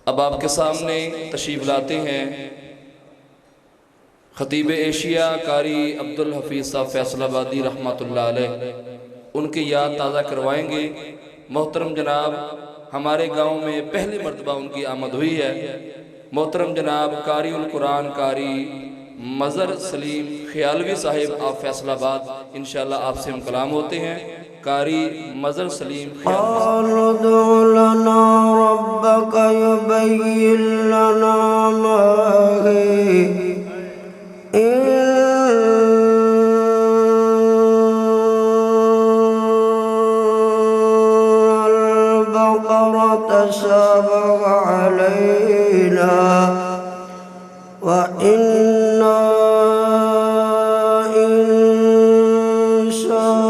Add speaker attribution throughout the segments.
Speaker 1: اب آپ کے سامنے تشریف لاتے ہیں خطیب ایشیا قاری عبدالحفیظ صاحب فیصل آبادی رحمۃ اللہ علیہ، ان کی یاد تازہ کروائیں گے۔ محترم جناب، ہمارے گاؤں میں پہلی مرتبہ ان کی آمد ہوئی ہے۔ محترم جناب قاری القرآن قاری مظہر سلیم خیالوی صاحب آپ فیصل آباد، انشاءاللہ آپ سے ہم کلام ہوتے ہیں۔ قاری مظہر سلیم خیالوی صاحب۔
Speaker 2: ادع لنا ربك يبين لنا ما هي البقرة تشابه علينا وإنا إن شاء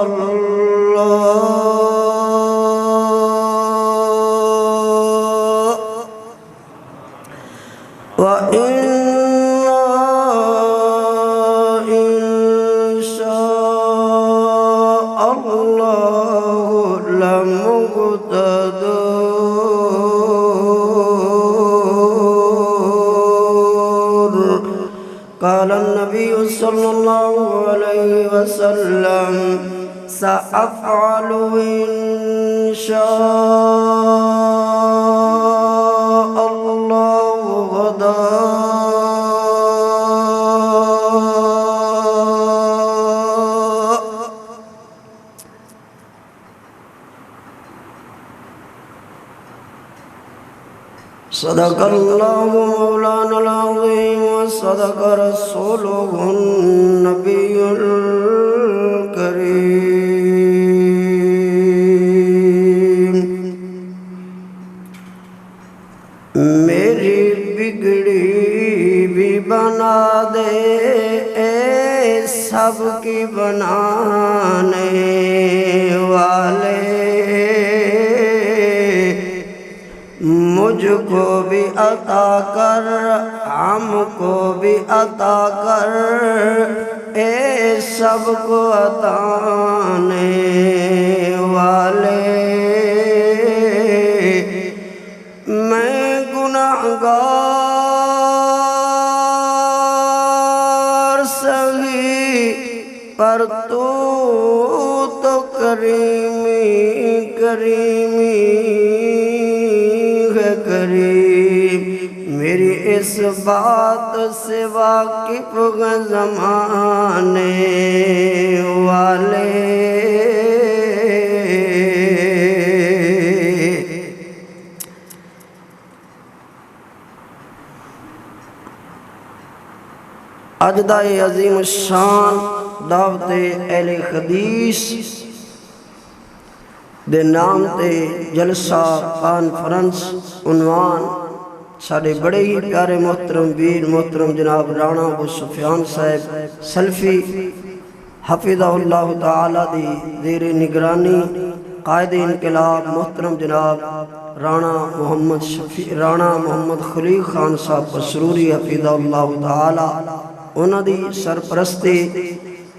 Speaker 2: الله وإنا إن شاء الله لمهتدون. قال النبي صلى الله عليه وسلم سأفعل إن شاء الله غدا. صدق الله مولانا العظيم وصدق رسوله النبي الكريم. میری بگڑی بھی بنا دے اے سب کی بنانے والے، مجھ کو بھی عطا کر ہم کو بھی عطا کر اے سب کو عطانے والے. میں گناہگار سہی پر تو کریمی کریمی ہے کریم. میری اس بات سے واقف ہیں زمانے والے. اج دا یہ عظیم الشان دعوت اہل حدیث دے نام تے جلسہ کانفرنس عنوان ساڑے بڑے ہی پیارے محترم ویر محترم جناب رانا ابو سفیان صاحب سلفی حفظہ اللہ تعالی دی زیر نگرانی قائد انقلاب محترم جناب رانا محمد خلیق خان صاحب سروری حفظہ اللہ تعالی، انہاں دی سرپرستی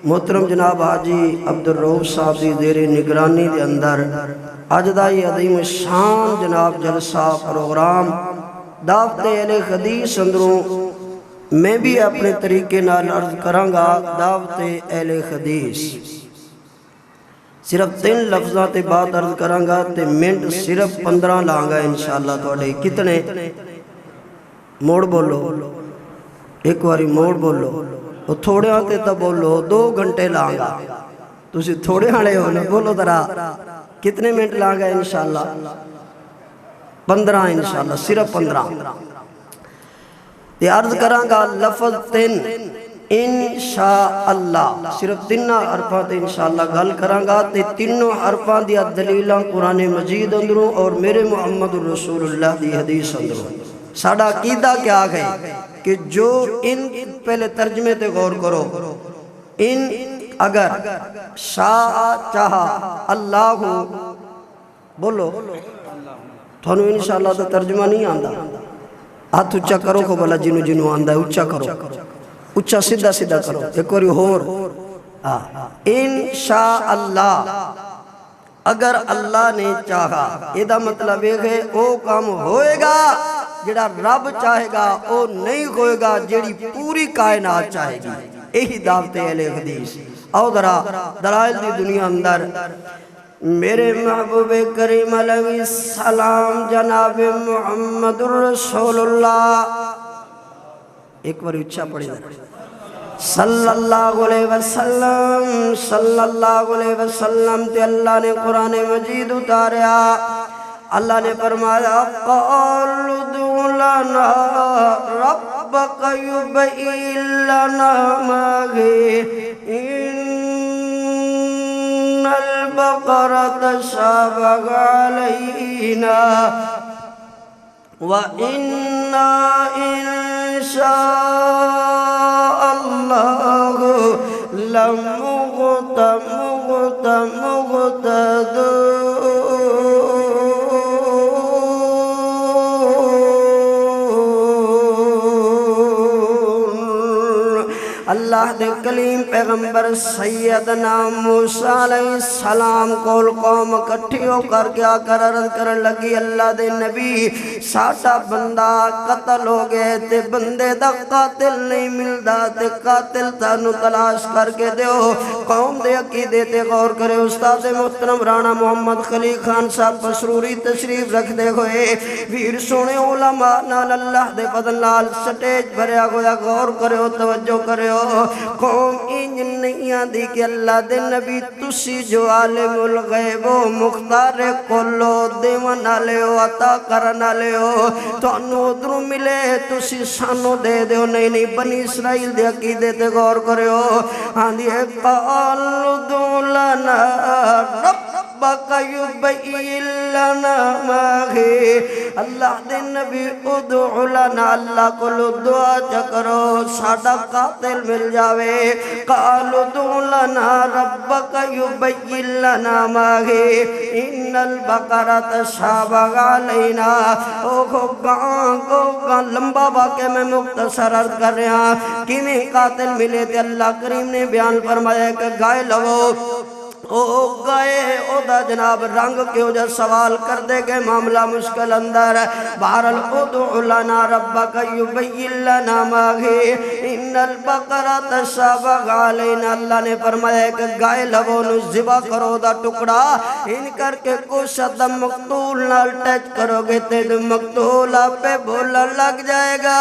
Speaker 2: محترم جناب حاجی عبدالرؤف صاحب دی زیر نگرانی دے اندر اج دا یہ عظیم شان جناب جلسہ پروگرام دعوت اہل حدیث اندروں میں بھی اپنے طریقے نال عرض کرانگا. دعوت اہل حدیث صرف 3 لفظاں تے بات عرض کرانگا تے منٹ صرف 15 لانگا انشاءاللہ. توڑے کتنے موڑ بولو، ایک واری موڑ بولو، وہ تھوڑے آتے تا بولو 2 گھنٹے لانگا. تسی تھوڑے آنے ہو نا بولو درہ کتنے منٹ لانگا انشاءاللہ؟ 15 انشاءاللہ، صرف 15. یہ عرض کرانگا لفظ 3 انشاءاللہ، صرف 3 حرفاں تے انشاءاللہ گل کرانگا تے 3 حرفاں دیا دلیلاں قرآن مجید اندروں اور میرے محمد رسول اللہ دی حدیث اندروں. ساڑھا عقیدہ کیا ہے کہ جو ان پہلے ترجمے تے غور کرو، ان اگر شاء چاہا اللہ بولو تھانو انشاءاللہ تو ترجمہ نہیں آندہ. ہاتھ اچھا کرو کو بلا جنو جنو آندہ ہے اچھا کرو، اچھا سیدھا سیدھا کرو. ایک واری ہور انشاءاللہ اگر اللہ نے چاہا یہ مطلب یہ ہے وہ کام ہوئے گا جڑا رب چاہے گا وہ نہیں ہوئے گا جڑی پوری کائنات چاہے گی یہی دعوت اہل حدیث او ذرا دلائل دی دنیا اندر میرے محبوب کریم علیہ السلام جناب محمد رسول اللہ ایک بار اچھا پڑھی ذرا صلی اللہ علیہ وسلم صلی اللہ علیہ وسلم تے اللہ نے قرآن مجید اتاریا اللہ نے فرمایا قالوا ادع لنا ربک یبین لنا ما هی ان البقرة تشابه علینا وَإِنَّا إِن شَاءَ اللَّهُ اللہ دے کلیم پیغمبر سیدنا موسیٰ علیہ السلام کو قوم کٹھیوں کر کے آ کر عرض کرن لگی اللہ دے نبی ساٹا بندہ قتل ہو گئے تے بندے دا قاتل نہیں ملدا تے قاتل تانو تلاش کر کے دیو قوم دے عقیدے تے غور کرے استاد محترم رانا محمد خلیل خان صاحب بسروری تشریف رکھ دے ہوئے ویر سونے علماء نال اللہ دے فضل نال سٹیج بھریا ہویا غور کرے توجہ کرے قوم انج نہیں آدھی کہ اللہ دے نبی تسی جو عالم الغیب و مختار کلو دیون آلے ہو عطا کرن آلے ہو تو انو ادھروں ملے تسی سانو دے دیو نہیں بنی اسرائیل دے عقیدے تے غور کرے ہو آدھی ہے قالوا ادع لنا ربک یبین لنا ما هی اللہ دے نبی ادع لنا اللہ کو دعا چکرو ساڑا قاتل مل جاوے قالوا ادع لنا ربک یبین لنا ما هی ان البقرة تشابه علینا اوہ گاں لمبا واقع میں مختصر عرض کر رہا کہ میں قاتل ملے تھے اللہ کریم نے بیان فرمایا کہ گائے لو او گئے او دا جناب رنگ کے ہو جا سوال کر دے گئے معاملہ مشکل اندر بہرحال ادع لنا ربک یبین لنا ما هی ان البقرة تشابه علینا اللہ نے فرمایا کہ گائے لبوں نو ذبح کرو دا ٹکڑا ان کر کے کچھ دم مقتول نال ٹچ کرو گے تے مقتول آپ پہ بولا لگ جائے گا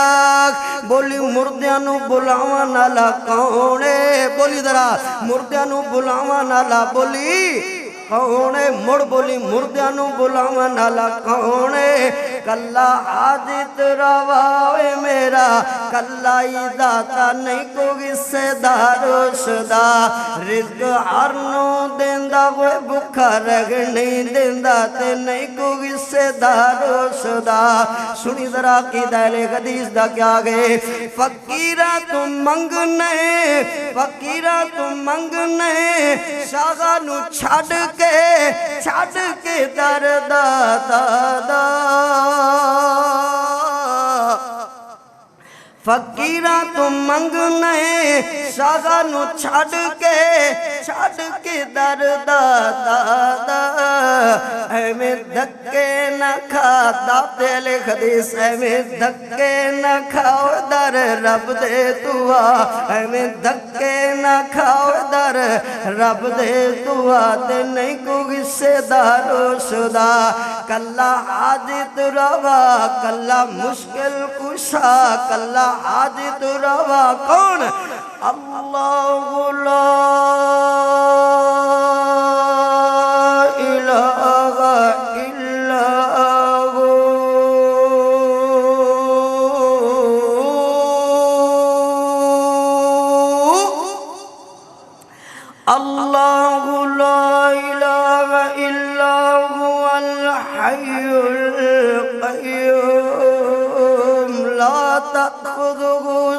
Speaker 2: بولی مردیاں نو بلاوا نالا کونے بولی ذرا مردیاں نو بلاوا نالا بولی کونے مڑ بولی مردیانو بلاوا نالا کونے کلا حاجت رواوے میرا کلا داتا نہیں کو گسے دارو شدا رزق ہرنو دیندہ ہوئے بکھا رگ نہیں دیندہ تے نہیں کو گسے دارو شدا سنی ذرا کی دائلے حدیث دا کیا گئے فقیرہ تم منگنے فقیرہ تم منگنے شاغانو چھڑ کے در دادا فقیرہ تم منگنے شاغا نو چھڑ کے در دادا اے میں دھکے نہ کھا داتے لے حدیث اے میں دھکے نہ کھاؤ در رب دے دعا اے میں دھکے نہ کھاؤ در رب دے دعا تے نہیں کو غصے دارو شدا کلا حاجت روا کلا مشکل کشا کلا حاجت روا کون اللہ لا الہ الا ہو اللہ لا الہ الا هو الحی القیوم لا تأخذه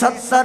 Speaker 2: 70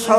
Speaker 2: 100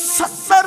Speaker 2: 70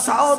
Speaker 2: 100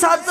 Speaker 2: 7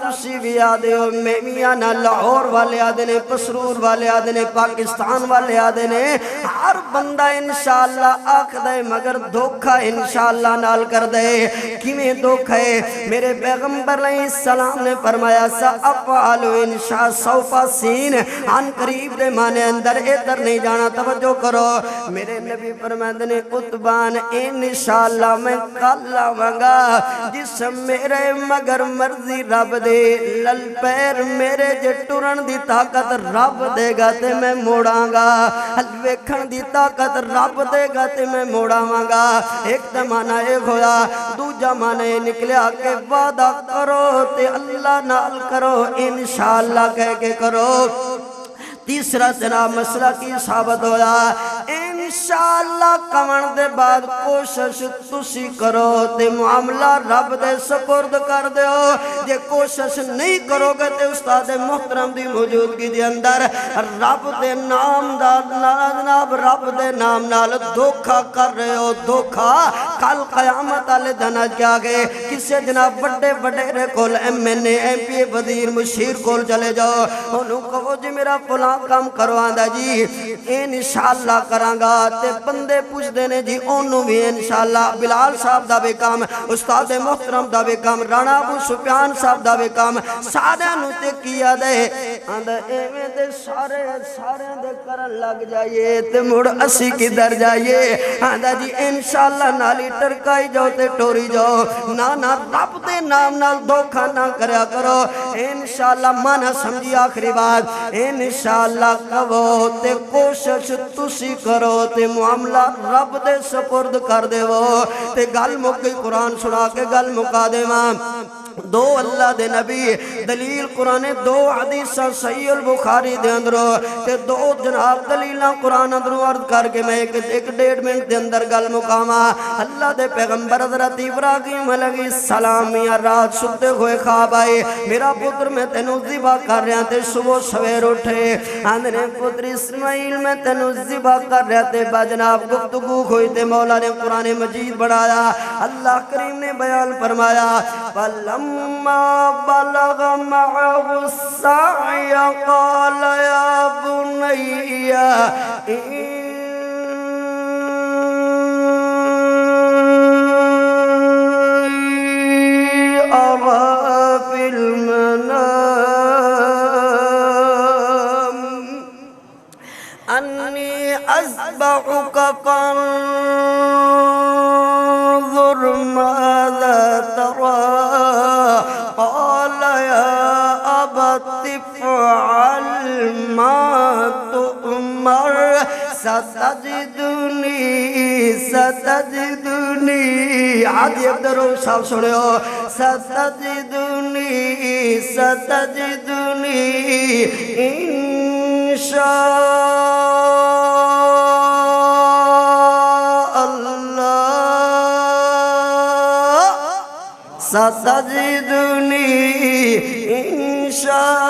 Speaker 2: تسی بھی آدھے ہو، میں بھی آنا، لاہور والے آدھے نے، پسرور والے آدھے نے، پاکستان والے آدھے نے، ہر بندہ انشاءاللہ آکھ دے مگر دھوکھا انشاءاللہ نال کر دے۔ کیویں دھوکھا ہے؟ میرے پیغمبر علیہ السلام نے فرمایا سأفعل انشاء سوفا سین، عن قریب دے معنی اندر ادھر نہیں جانا، توجہ کرو۔ میرے نبی فرماتے نے اتبان انشاءاللہ میں کل آواں گا، جس میرے مگر مرضی رب دے، لل پیر میرے جے ٹرن دی طاقت رب دے گا تے میں موڑاں گا، ویکھن دی طاقت رب دے گا تے میں موڑاں گا۔ ایک تے معنی اے ہویا، دوجا معنی نکلیا کہ وعدہ کرو تے اللہ نال کرو، انشاءاللہ کہہ کے کرو۔ تیسرا جناب مسئلہ کی ثابت ہویا، انشاءاللہ کون دے بعد کوشش تسی کرو تے معاملہ رب دے سپرد کر دیو۔ جے کوشش نہیں کرو گے تے استاد محترم دی موجودگی دے اندر رب دے نام جناب رب دے نام نال دھوکھا کر رہے ہو، دھوکھا۔ کل قیامت والے دن کیا گئے کسے جناب بڑے بڑے cool M N A M P وزیر مشیر کول چلے جاؤ، انہوں کہو جی میرا فلاں کام کرواندہ جی انشاءاللہ کرانگا، تے بندے پوچھ دینے جی انہوں بھی انشاءاللہ بلال صاحب دا بھی کام، استاد محترم دا بھی کام، رانا ابو سفیان صاحب دا بھی کام، سارے نوتے کیا دے آندہ ایویں دے سارے دے کرن لگ جائیے تے مڑ اسی کی در جائیے، آندہ جی انشاءاللہ نالی ٹرکائی جاؤ تے ٹوری جاؤ، نا رب دے نام نال دھوکھا نہ کریا کرو۔ انشاءاللہ مانا سمجھی آخری بات، انشاءاللہ کہو تے کوشش تسی کرو تے معاملہ رب دے سپرد کر دے وہ تے گل مکی قرآن سنا کے گل مکا دے ماں۔ دو اللہ دے نبی دلیل قرآن، دو حدیث صحیح البخاری دے اندرو تے دو جناب دلیلہ قرآن اندرو عرض کر کے میں ایک ڈیڑھ منٹ دے اندر گل مقامہ۔ اللہ دے پیغمبر حضرت ابراہیم علیہ السلام یا رات ستے ہوئے خواب آئے، میرا پتر میں تینوں ذبح کر رہا تے صبح سویر اٹھے، آندھنے پتر اسماعیل میں تینوں ذبح کر رہا تے باجناب گفتگو ہوئی تے مولا نے قرآن مجید بڑھایا۔ اللہ کریم نے بیان فرمایا فَلَمَّا بَلَغَ مَعَهُ السَّعْيَ قَالَ يَا بُنَيَّ أَرَى فِي الْمَنَامِ أَنِّي أَذْبَحُكَ فانظر ماذا ترى قال يا أبت افعل ما تؤمر ستجدني عادی عبدالرو صاحب سنے ہو، ستجدنی انشاء ستجدنی انشاء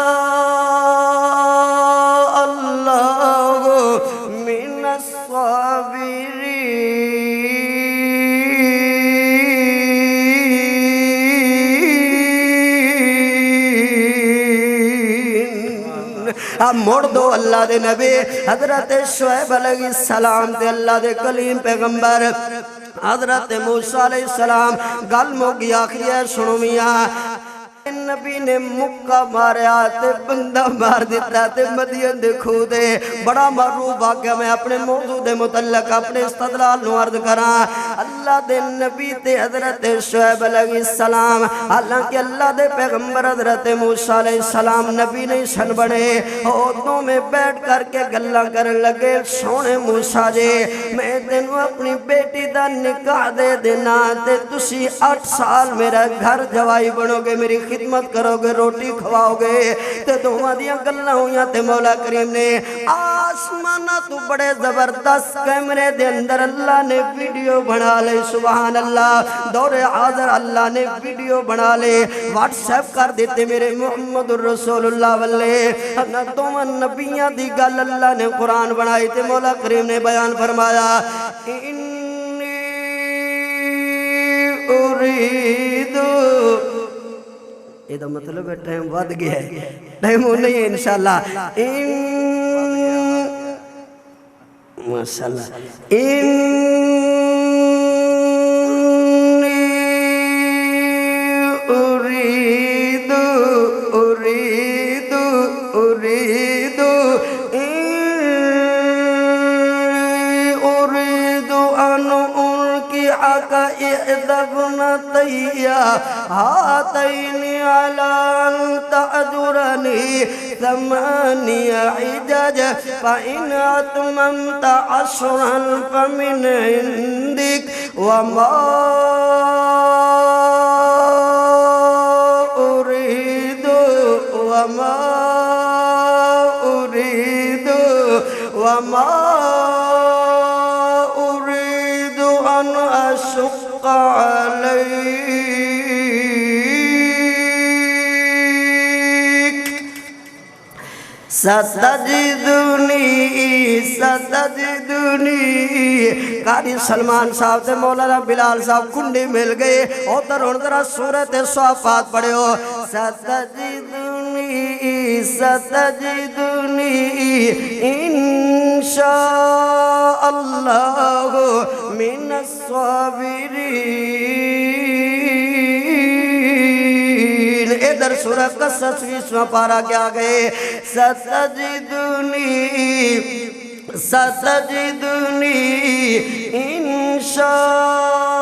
Speaker 2: اللہ من الصابرین۔ اب موڑ دو اللہ دے نبی حضرت شعیب علیہ السلام دے اللہ دے کلیم پیغمبر حضرت موسیٰ علیہ السلام گل موگی آخری ہے سنو میاں، نبی نے مکہ ماریا تے بندہ مار دیتا تے مدین دے کھو دے۔ بڑا معروف واقعہ میں اپنے موضوع دے متعلق اپنے استدلال نو عرض کراں۔ اللہ دے نبی تے حضرت شعیب علیہ السلام، حالانکہ اللہ دے پیغمبر حضرت موسیٰ علیہ السلام نبی نہیں سن بڑے، عہدوں میں بیٹھ کر کے گلاں کرن لگے، سونے موسیٰ جے میں تینوں اپنی بیٹی دا نکاح دے دینا تے تسی 8 سال میرا گھر جوائی بنو گے، میری خدمت کرو گے، روٹی کھواؤ گے تے دوہاں دیاں گلاں ہویاں تے مولا کریم نے آسمانہ تو بڑے زبردست کیمرے دے اندر اللہ نے ویڈیو بنا لے، سبحان اللہ، دور حاضر اللہ نے ویڈیو بنا لے، واٹس ایپ کر دیتے میرے محمد الرسول اللہ واللہ دوہاں نبیاں دی گل اللہ نے قرآن بنائی تے مولا کریم نے بیان فرمایا انی اريد یہ دا مطلب ہے ٹائم ود گیا ہے ٹائم ہو نہیں ہے انشاءاللہ ماشاءاللہ هاتين على أن تأجرني 8 حجج فإن أتممت 10 فمن عندك وما أريد أن أشق عليك ستجدني قاری سلمان صاحب سے مولانا بلال صاحب کنڈی مل گئے ادھر ہن ذرا سورۃ صافات پڑھے ہو ستجدنی انشاء اللہ من الصابرین ادھر سورہ قصص 20واں پارہ کیا گئے ستجدنی انشاء